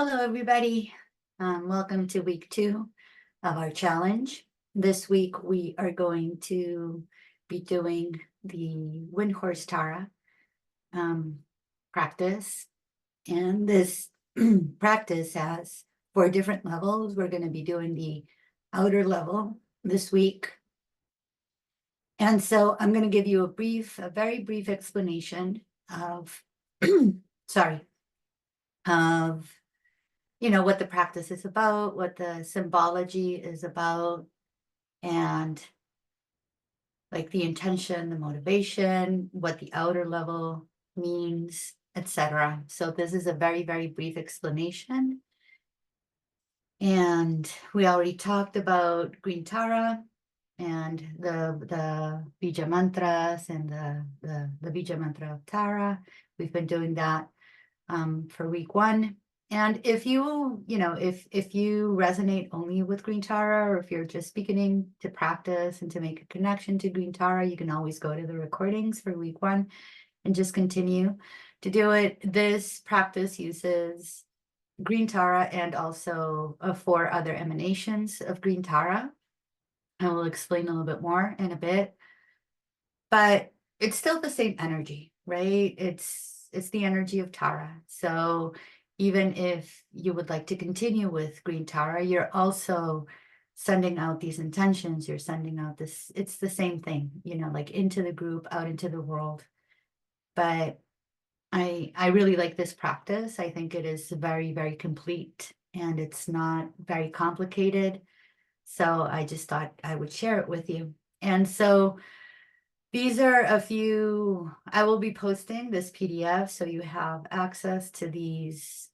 Hello, everybody. Welcome to week 2 of our challenge. This week, we are going to be doing the Windhorse Tara practice. And this practice has 4 different levels. We're going to be doing the outer level this week. And so I'm going to give you a very brief explanation of, what the practice is about, what the symbology is about, and like the intention, the motivation, what the outer level means, etc. So this is a very, very brief explanation. And we already talked about Green Tara and the Bija mantras and the Bija mantra of Tara. We've been doing that for week 1. And if you resonate only with Green Tara, or if you're just beginning to practice and to make a connection to Green Tara, you can always go to the recordings for week 1 and just continue to do it. This practice uses Green Tara and also 4 other emanations of Green Tara. I will explain a little bit more in a bit, but it's still the same energy, right? It's the energy of Tara. So even if you would like to continue with Green Tara, you're also sending out these intentions. You're sending out this, it's the same thing, like into the group, out into the world. But I really like this practice. I think it is very, very complete, and it's not very complicated. So I just thought I would share it with you. And so these are a few, I will be posting this PDF so you have access to these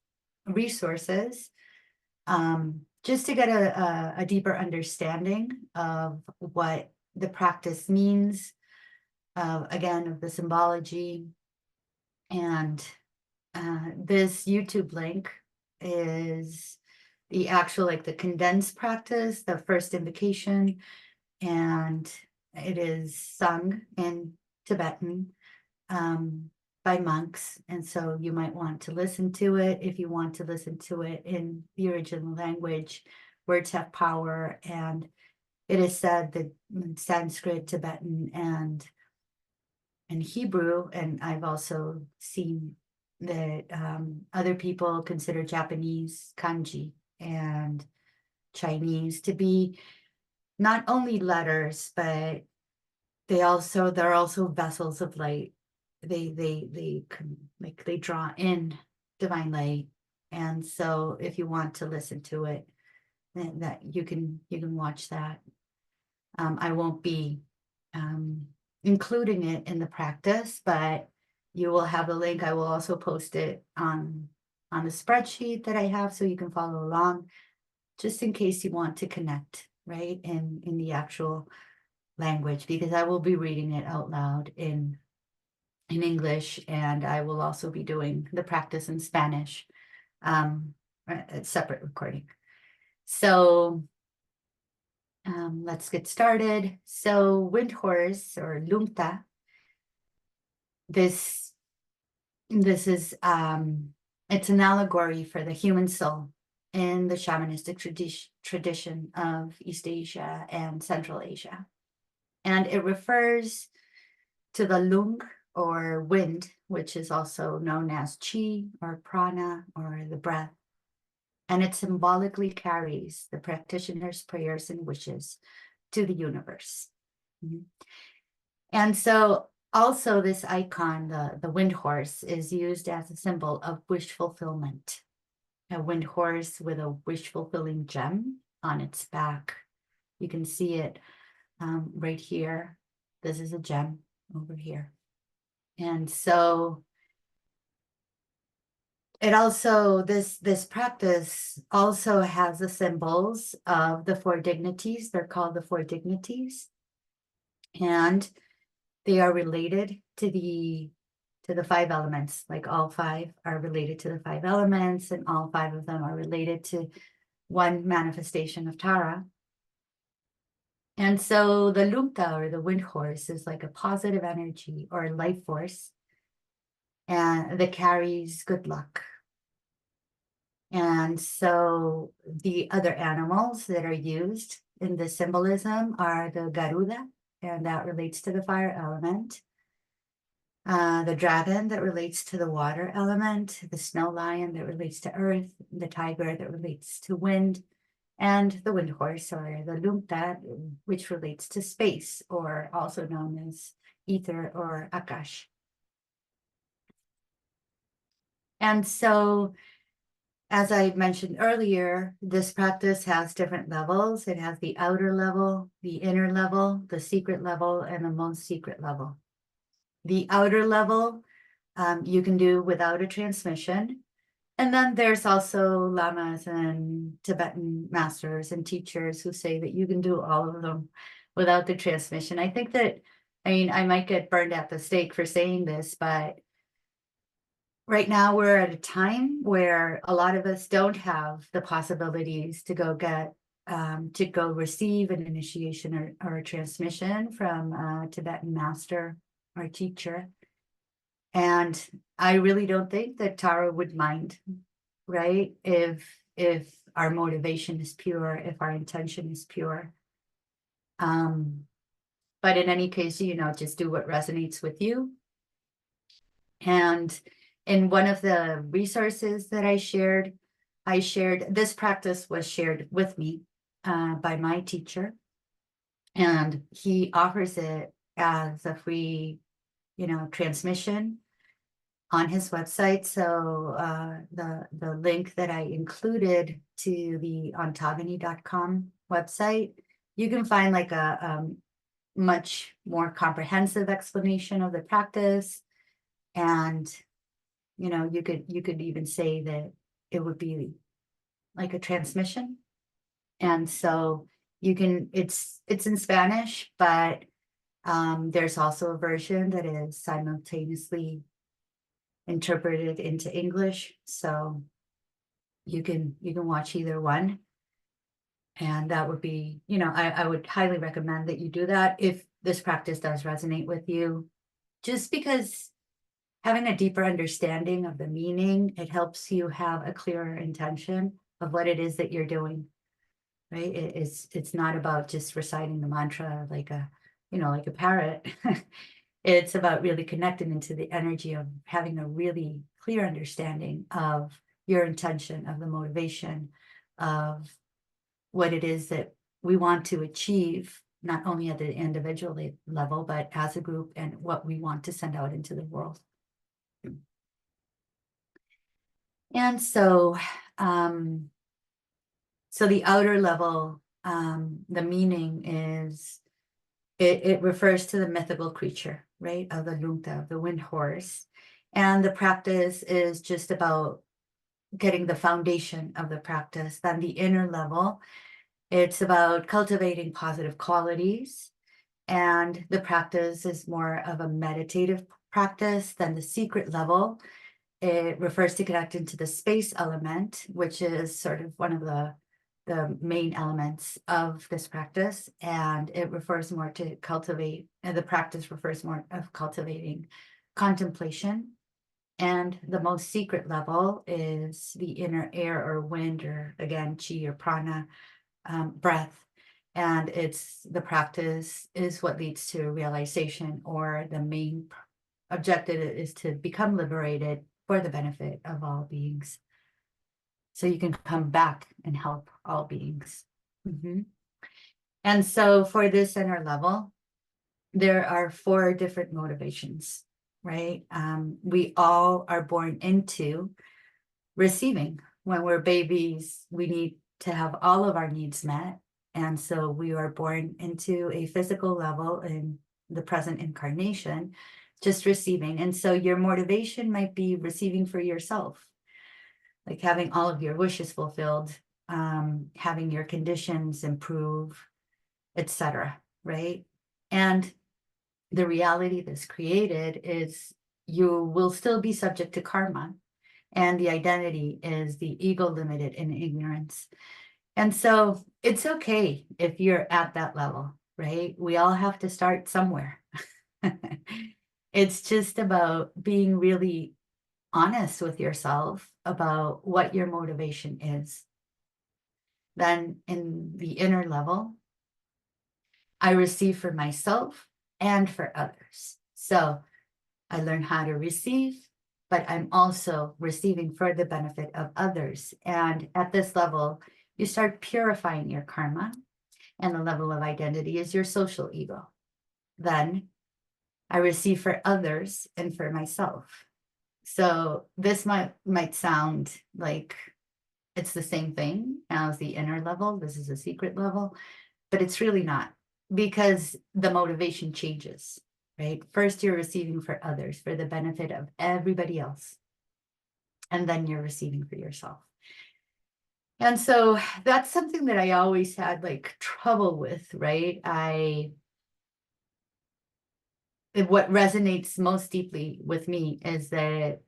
resources, just to get a deeper understanding of what the practice means, again, of the symbology. And this YouTube link is the actual, like the condensed practice, the first invocation, and it is sung in Tibetan by monks. And so you might want to listen to it. If you want to listen to it in the original language, words have power. And it is said that in Sanskrit, Tibetan, and Hebrew, and I've also seen that other people consider Japanese kanji and Chinese to be not only letters, but they're also vessels of light. They draw in divine light. And so if you want to listen to it, then that you can watch that. I won't be including it in the practice, but you will have the link. I will also post it on the spreadsheet that I have, so you can follow along, just in case you want to connect, right, in the actual language, because I will be reading it out loud in English, and I will also be doing the practice in Spanish, a separate recording. So let's get started. So Windhorse, or Lungta, this is it's an allegory for the human soul in the shamanistic tradition of East Asia and Central Asia. And it refers to the lung, or wind, which is also known as chi or prana, or the breath. And it symbolically carries the practitioner's prayers and wishes to the universe. And so also this icon, the wind horse, is used as a symbol of wish fulfillment. A wind horse with a wish fulfilling gem on its back. You can see it right here. This is a gem over here. And so it also, this practice also has the symbols of the 4 dignities. They're called the 4 dignities. And they are related to the 5 elements. Like all 5 are related to the 5 elements, and all 5 of them are related to one manifestation of Tara. And so the Lungta, or the wind horse, is like a positive energy or life force, and that carries good luck. And so the other animals that are used in the symbolism are the Garuda, and that relates to the fire element. The dragon that relates to the water element, the snow lion that relates to earth, the tiger that relates to wind, and the windhorse or the lumta, which relates to space, or also known as ether or akash. And so, as I mentioned earlier, this practice has different levels. It has the outer level, the inner level, the secret level, and the most secret level. The outer level, you can do without a transmission. And then there's also lamas and Tibetan masters and teachers who say that you can do all of them without the transmission. I think that, I mean, I might get burned at the stake for saying this, but right now we're at a time where a lot of us don't have the possibilities to go receive an initiation or a transmission from a Tibetan master or teacher. And I really don't think that Tara would mind, right? If our motivation is pure, if our intention is pure. But in any case, just do what resonates with you. And in one of the resources that I shared, this practice was shared with me by my teacher, and he offers it as a free, transmission on his website. So the link that I included to the ontogony.com website, you can find like a much more comprehensive explanation of the practice. And you could even say that it would be like a transmission. And so it's in Spanish, but there's also a version that is simultaneously interpreted into English, so you can watch either one. And that would be, I would highly recommend that you do that if this practice does resonate with you, just because having a deeper understanding of the meaning, it helps you have a clearer intention of what it is that you're doing, right? It's not about just reciting the mantra like a parrot. It's about really connecting into the energy of having a really clear understanding of your intention, of the motivation, of what it is that we want to achieve, not only at the individual level, but as a group, and what we want to send out into the world. And so, so the outer level, the meaning is, it refers to the mythical creature, right, of the lumta, of the wind horse. And the practice is just about getting the foundation of the practice. Then the inner level, it's about cultivating positive qualities. And the practice is more of a meditative practice than the secret level. It refers to connecting to the space element, which is sort of one of the main elements of this practice. And it refers more to the practice refers more of cultivating contemplation. And the most secret level is the inner air or wind, or again, chi or prana, breath. And the practice is what leads to realization, or the main objective is to become liberated for the benefit of all beings. So you can come back and help all beings. And so for this inner level, there are 4 different motivations, right? We all are born into receiving. When we're babies, we need to have all of our needs met. And so we are born into a physical level in the present incarnation, just receiving. And so your motivation might be receiving for yourself, like having all of your wishes fulfilled, having your conditions improve, etc., right? And the reality that's created is you will still be subject to karma, and the identity is the ego limited in ignorance. And so it's okay if you're at that level, right? We all have to start somewhere. It's just about being really honest with yourself about what your motivation is. Then in the inner level, I receive for myself and for others. So I learn how to receive, but I'm also receiving for the benefit of others. And at this level, you start purifying your karma, and the level of identity is your social ego. Then I receive for others and for myself. So this might sound like it's the same thing as the inner level. This is a secret level, but it's really not, because the motivation changes, right? First, you're receiving for others for the benefit of everybody else, and then you're receiving for yourself. And so that's something that I always had like trouble with, right? What resonates most deeply with me is that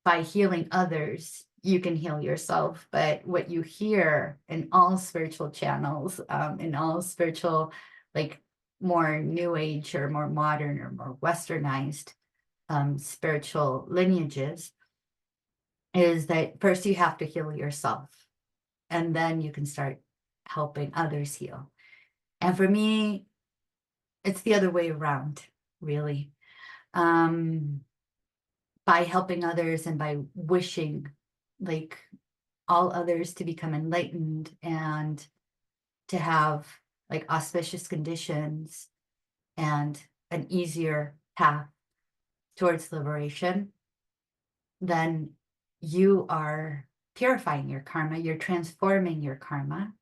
by healing others, you can heal yourself. But what you hear in all spiritual channels, in all spiritual, like more new age or more modern or more westernized spiritual lineages, is that first you have to heal yourself, and then you can start helping others heal. And for me, it's the other way around, really. By helping others and by wishing like all others to become enlightened and to have like auspicious conditions and an easier path towards liberation, then you are purifying your karma, you're transforming your karma,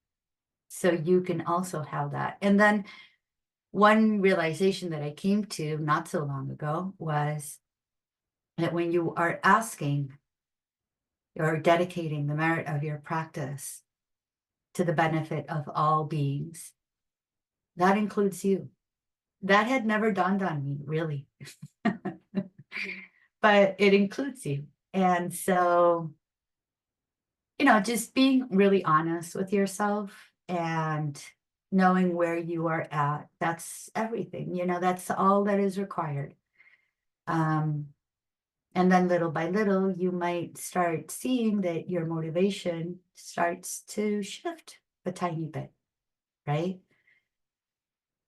so you can also have that. And then one realization that I came to not so long ago was that when you are asking or dedicating the merit of your practice to the benefit of all beings, that includes you. That had never dawned on me, really. But it includes you. And so, just being really honest with yourself and knowing where you are at, that's everything. That's all that is required. And then little by little, you might start seeing that your motivation starts to shift a tiny bit, right?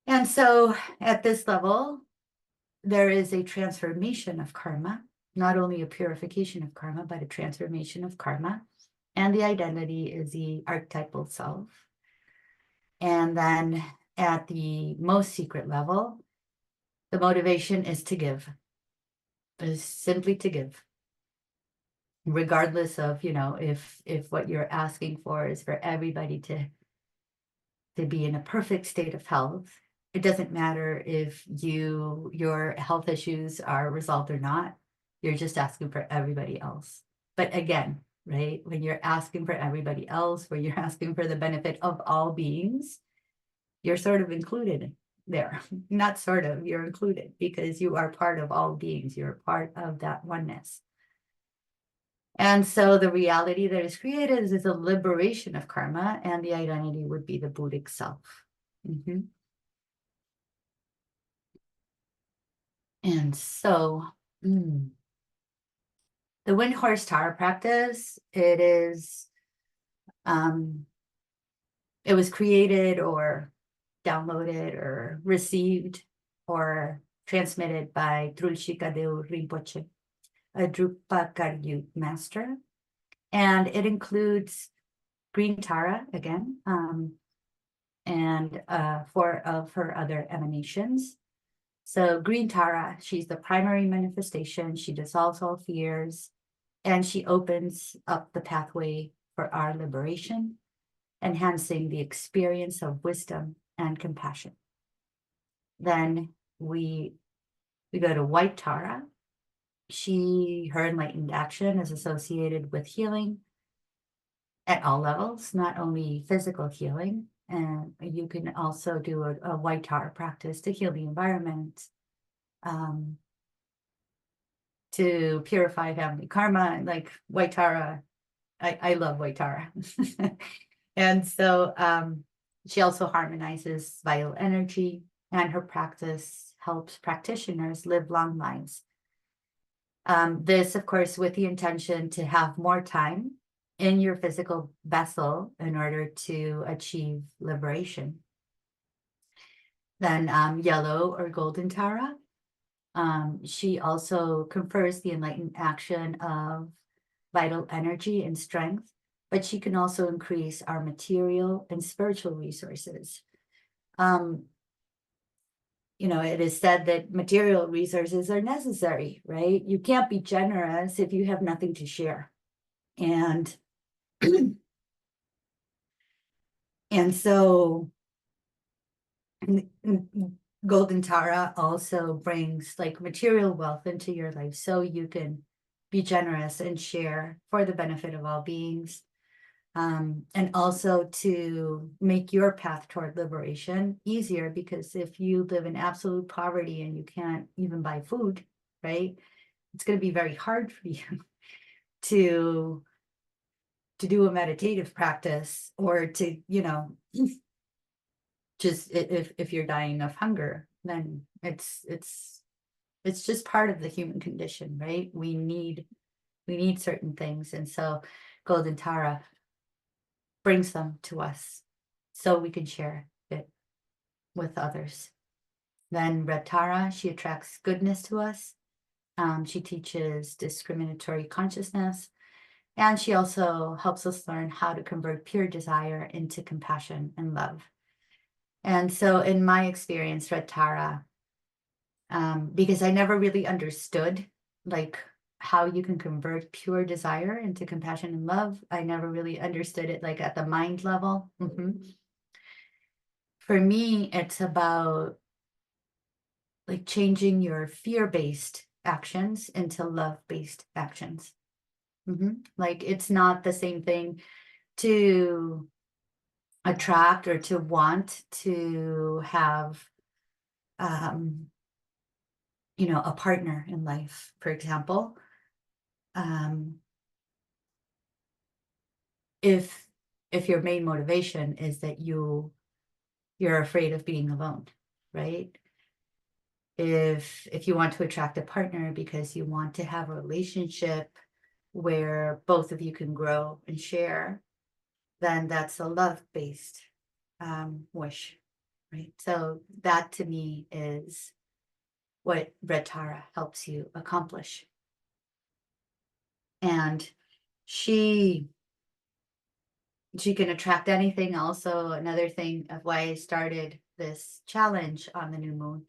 And so at this level, there is a transformation of karma, not only a purification of karma, but a transformation of karma. And the identity is the archetypal self. And then at the most secret level, the motivation is to give, is simply to give. Regardless of, if what you're asking for is for everybody to be in a perfect state of health. It doesn't matter if your health issues are resolved or not. You're just asking for everybody else. But again, right, when you're asking for everybody else, when you're asking for the benefit of all beings, you're sort of included there. Not sort of, you're included, because you are part of all beings. You're part of that oneness. And so the reality that is created is a liberation of karma, and the identity would be the Buddhic self. And so the Windhorse Tara Practice, it was created or downloaded or received or transmitted by Trulshikadeu Rinpoche, a Drupa Karyut master. And it includes green Tara again, and 4 of her other emanations. So green Tara, she's the primary manifestation. She dissolves all fears, and she opens up the pathway for our liberation, enhancing the experience of wisdom and compassion. Then we go to white Tara. Her enlightened action is associated with healing at all levels, not only physical healing. And you can also do a white Tara practice to heal the environment, to purify family karma. Like white Tara, I love white Tara. And so she also harmonizes vital energy, and her practice helps practitioners live long lives This, of course, with the intention to have more time in your physical vessel in order to achieve liberation. Then yellow or golden Tara. She also confers the enlightened action of vital energy and strength, but she can also increase our material and spiritual resources. You know, it is said that material resources are necessary, right? You can't be generous if you have nothing to share. And so Golden Tara also brings like material wealth into your life so you can be generous and share for the benefit of all beings. And also to make your path toward liberation easier, because if you live in absolute poverty and you can't even buy food, right, it's going to be very hard for you to do a meditative practice, or to, you know, just if you're dying of hunger, then it's just part of the human condition, right? We need certain things, and so Golden Tara brings them to us so we can share it with others. Then Red Tara, she attracts goodness to us. She teaches discriminatory consciousness, and she also helps us learn how to convert pure desire into compassion and love. And so in my experience, Red Tara, because I never really understood like how you can convert pure desire into compassion and love. I never really understood it like at the mind level. For me, it's about like changing your fear-based actions into love-based actions. Like it's not the same thing to attract or to want to have, you know, a partner in life, for example. If your main motivation is that you're afraid of being alone, right? If you want to attract a partner because you want to have a relationship where both of you can grow and share, then that's a love-based wish, right? So that to me is what Red Tara helps you accomplish. And she can attract anything. Also, another thing of why I started this challenge on the new moon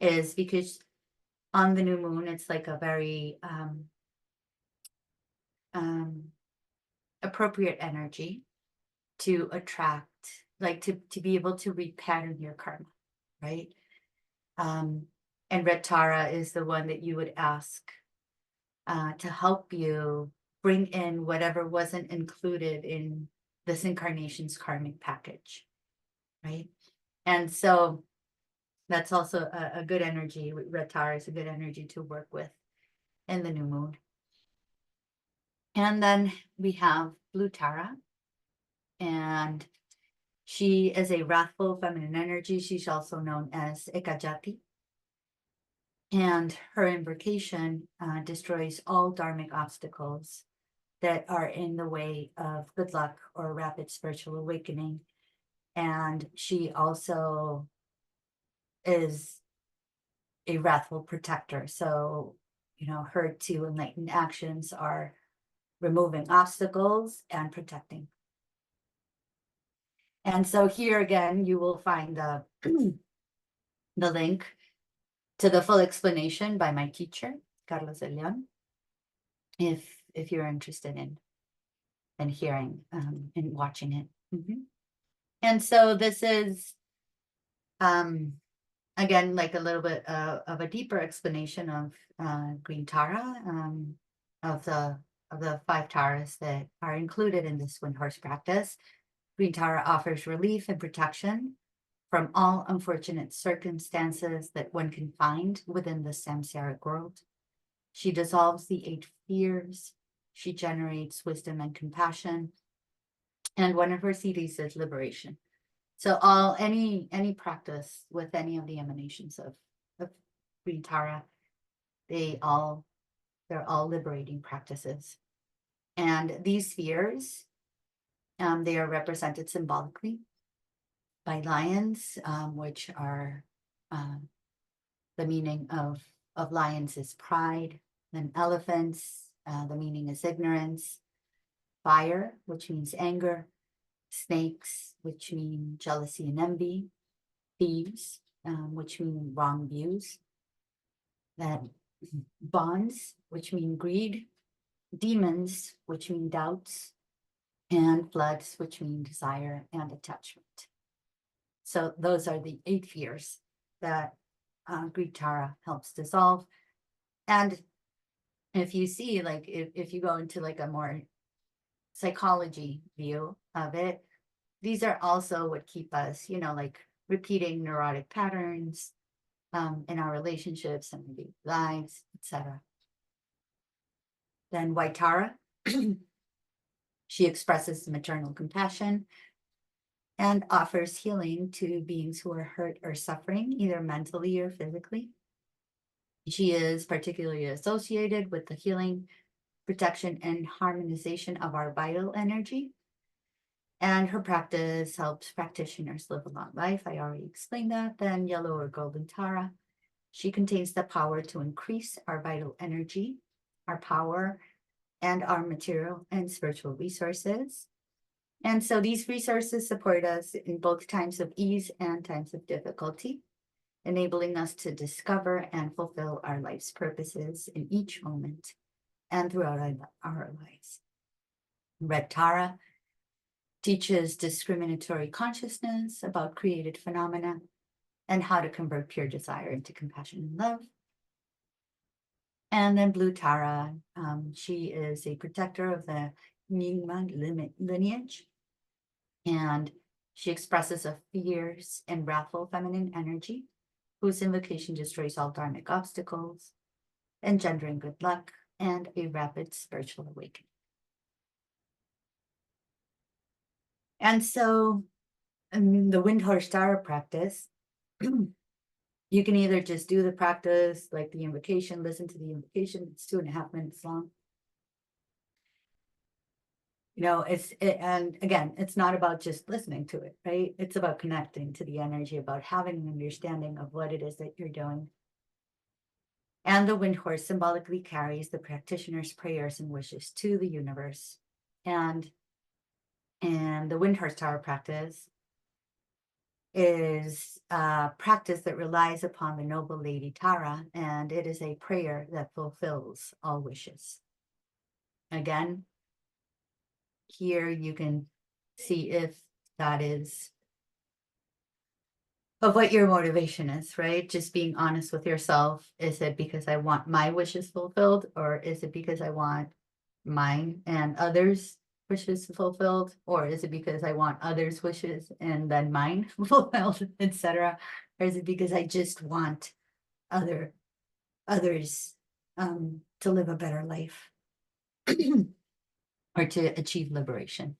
is because on the new moon, it's like a very appropriate energy to attract, like to be able to repattern your karma, right? And Red Tara is the one that you would ask to help you bring in whatever wasn't included in this incarnation's karmic package, right? And so that's also a good energy. Red Tara is a good energy to work with in the new moon. And then we have Blue Tara, and she is a wrathful feminine energy. She's also known as Ekajati. And her invocation destroys all dharmic obstacles that are in the way of good luck or rapid spiritual awakening. And she also is a wrathful protector. So, you know, her two enlightened actions are removing obstacles and protecting. And so here again, you will find the link to the full explanation by my teacher, Carlos de Leon, if you're interested in hearing and watching it. And so this is, again, like a little bit of a deeper explanation of Green Tara, of the 5 Taras that are included in this Windhorse practice. Green Tara offers relief and protection from all unfortunate circumstances that one can find within the samsaric world. She dissolves the 8 fears. She generates wisdom and compassion. And one of her CDs is liberation. So any practice with any of the emanations of Green Tara, they all They're all liberating practices. And these spheres, they are represented symbolically by lions, which are the meaning of lions is pride. Then elephants, the meaning is ignorance. Fire, which means anger. Snakes, which mean jealousy and envy. Thieves, which mean wrong views. Then bonds, which mean greed. Demons, which mean doubts. And floods, which mean desire and attachment. So those are the 8 fears that Greek Tara helps dissolve. And if you see, like, if you go into like a more psychology view of it, these are also what keep us, you know, like repeating neurotic patterns in our relationships and maybe lives, etc. Then White Tara, she expresses maternal compassion and offers healing to beings who are hurt or suffering, either mentally or physically. She is particularly associated with the healing, protection, and harmonization of our vital energy. And her practice helps practitioners live a long life. I already explained that. Then Yellow or Golden Tara. She contains the power to increase our vital energy, our power, and our material and spiritual resources. And so these resources support us in both times of ease and times of difficulty, enabling us to discover and fulfill our life's purposes in each moment and throughout our lives. Red Tara teaches discriminatory consciousness about created phenomena and how to convert pure desire into compassion and love. And then Blue Tara, she is a protector of the Nyingma lineage. And she expresses a fierce and wrathful feminine energy whose invocation destroys all dharmic obstacles, engendering good luck and a rapid spiritual awakening. And so in the Windhorse Tara practice, you can either just do the practice like the invocation, listen to the invocation, it's 2.5 minutes long. You know, and again, it's not about just listening to it, right? It's about connecting to the energy, about having an understanding of what it is that you're doing. And the wind horse symbolically carries the practitioner's prayers and wishes to the universe. And the Windhorse Tara practice is a practice that relies upon the noble lady Tara, and it is a prayer that fulfills all wishes. Again, here you can see if that is of what your motivation is, right? Just being honest with yourself. Is it because I want my wishes fulfilled, or is it because I want mine and others' wishes fulfilled, or is it because I want others' wishes and then mine fulfilled, etc.? Or is it because I just want others to live a better life or to achieve liberation?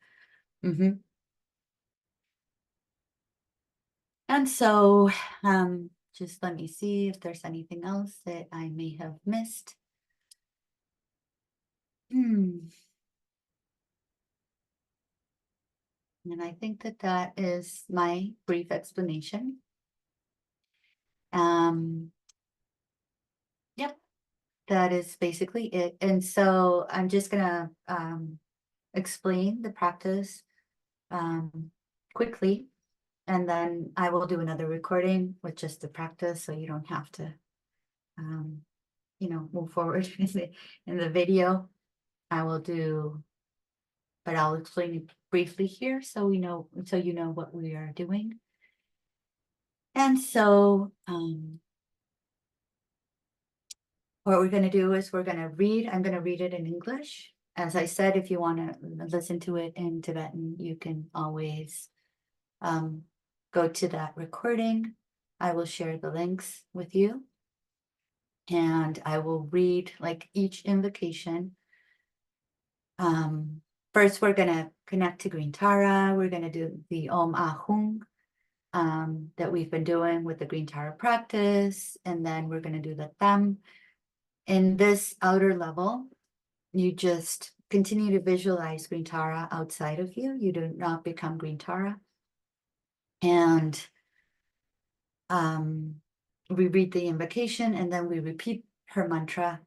And so just let me see if there's anything else that I may have missed. And I think that that is my brief explanation. Yep, that is basically it. And so I'm just gonna explain the practice quickly, and then I will do another recording with just the practice, so you don't have to you know, move forward in the video. I will do, but I'll explain it briefly here so we know, so you know what we are doing. And so what we're going to do is we're going to read. I'm going to read it in English. As I said, if you want to listen to it in Tibetan, you can always go to that recording. I will share the links with you. And I will read like each invocation. First, we're going to connect to Green Tara. We're going to do the Om Ahung that we've been doing with the Green Tara practice. And then we're going to do the Tham. In this outer level, you just continue to visualize Green Tara outside of you. You do not become Green Tara. And we read the invocation, and then we repeat her mantra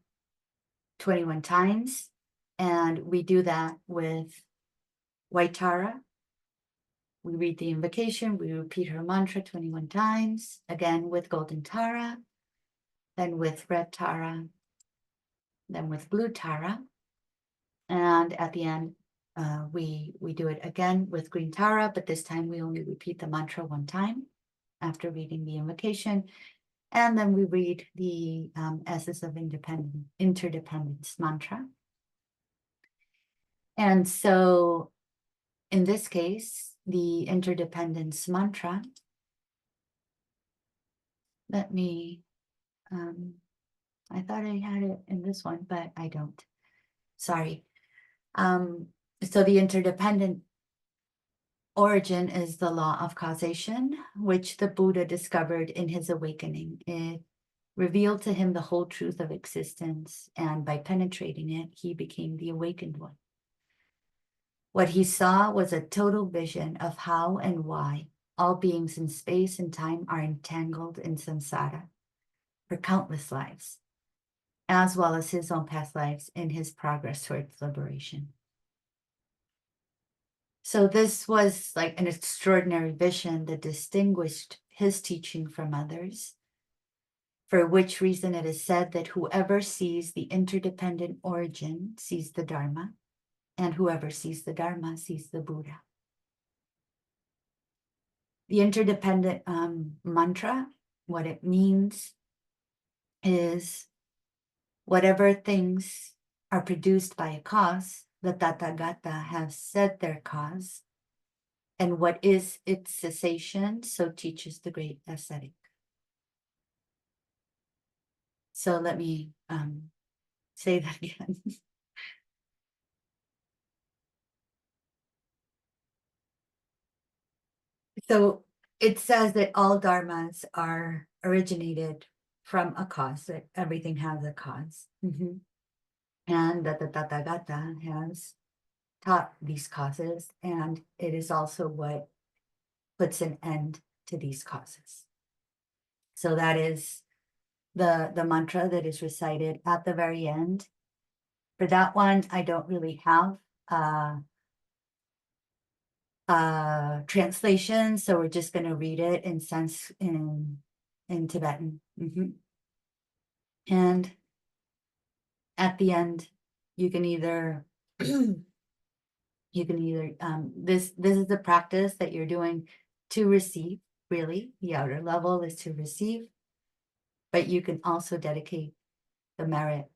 21 times. And we do that with White Tara. We read the invocation, we repeat her mantra 21 times, again with Golden Tara, then with Red Tara, then with Blue Tara. And at the end, we do it again with Green Tara, but this time we only repeat the mantra one time after reading the invocation. And then we read the Essence of Interdependence mantra. And so in this case, the interdependence mantra, let me, I thought I had it in this one, but I don't. Sorry. So the interdependent origin is the law of causation, which the Buddha discovered in his awakening. It revealed to him the whole truth of existence, and by penetrating it, he became the awakened one. What he saw was a total vision of how and why all beings in space and time are entangled in samsara for countless lives, as well as his own past lives in his progress towards liberation. So this was like an extraordinary vision that distinguished his teaching from others, for which reason it is said that whoever sees the interdependent origin sees the Dharma, and whoever sees the Dharma sees the Buddha. The interdependent mantra, what it means is whatever things are produced by a cause, the Tathagata has said their cause, and what is its cessation, so teaches the great ascetic. So let me say that again. So it says that all dharmas are originated from a cause, that everything has a cause. And that the Tathagata has taught these causes, and it is also what puts an end to these causes. So that is the mantra that is recited at the very end. For that one, I don't really have translation, so we're just going to read it in Tibetan. And at the end, you can either this is the practice that you're doing to receive. Really, the outer level is to receive, but you can also dedicate the merit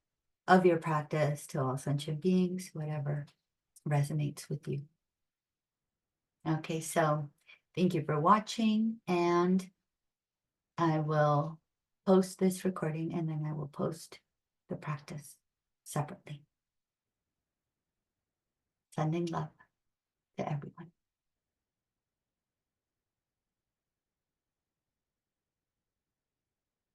of your practice to all sentient beings, whatever resonates with you. Okay, so thank you for watching, and I will post this recording, and then I will post the practice separately. Sending love to everyone.